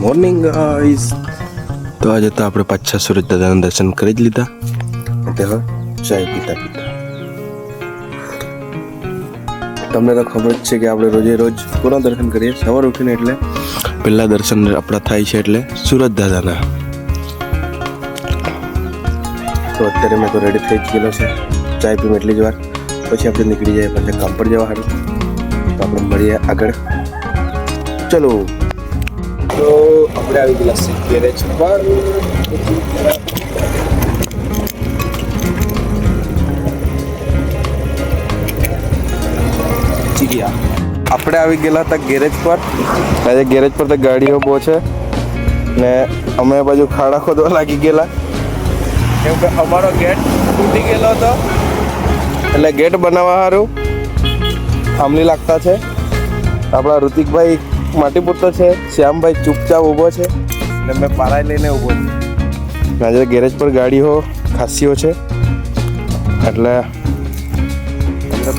Morning guys. તો આજે તો આપણે પાછા સૂરજ દાદાના દર્શન કરી જ લીધા અને હવે ચાય પીતા તમને તો ખબર જ છે કે આપણે રોજે રોજ કોના દર્શન કરીએ સવાર ઉઠીને, એટલે પહેલા દર્શન આપણા થાય છે એટલે સૂરજ દાદાના. તો અત્યારે મેં તો રેડી થઈ જ ગયેલો છે, ચાય પીવું એટલી જ વાર પછી આપણે નીકળી જાય પછી કામ પર જવા સારું. તો આપણે મળીએ આગળ, ચલો. તો આપણે આવી ગયેલા છે ગેરેજ પર. આપણે આવી ગયેલા હતા ગેરેજ પર. આજે ગેરેજ પર તો ગાડીઓ બહુ છે ને અમે બાજુ ખાડા ખોદવા લાગી ગયેલા કેમ કે અમારો ગેટ તૂટી ગયેલો હતો, એટલે ગેટ બનાવવા સારું આમલી લાગતા છે. આપણા ઋતિકભાઈ માટી પૂરતો છે, શ્યામભાઈ ચૂપચાપ ઊભો છે ને મેં પારાઈ લઈને ઊભો છું. આજે ગેરેજ પર ગાડીઓ ખાસીઓ છે એટલે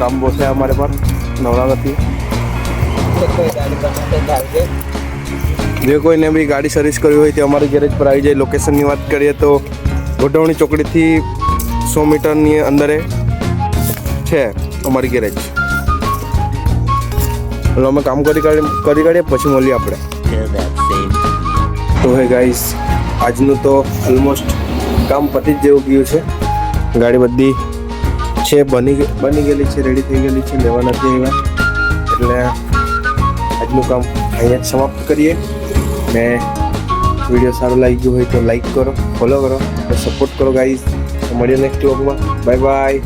કામ બહુ છે અમારે પર, નવરા નથી. જે કોઈને બી ગાડી સર્વિસ કરવી હોય તે અમારી ગેરેજ પર આવી જાય. લોકેશનની વાત કરીએ તો ગોઠવણી ચોકડીથી 100 મીટરની અંદર છે અમારી ગેરેજ. એટલે અમે કામ કરી કાઢીએ પછી મળીએ આપણે. તો હે ગાઈસ, આજનું તો ઓલમોસ્ટ કામ પતી જ જેવું ગયું છે. ગાડી બધી છે બની ગયેલી છે, રેડી થઈ ગયેલી છે, લેવા નથી આવ્યા. એટલે આજનું કામ અહીંયા જ સમાપ્ત કરીએ. ને વિડીયો સારો લાગ્યો હોય તો લાઈક કરો, ફોલો કરો, સપોર્ટ કરો ગાઈસ. મળીએ નેક્સ્ટ વ્લોગમાં. Bye bye.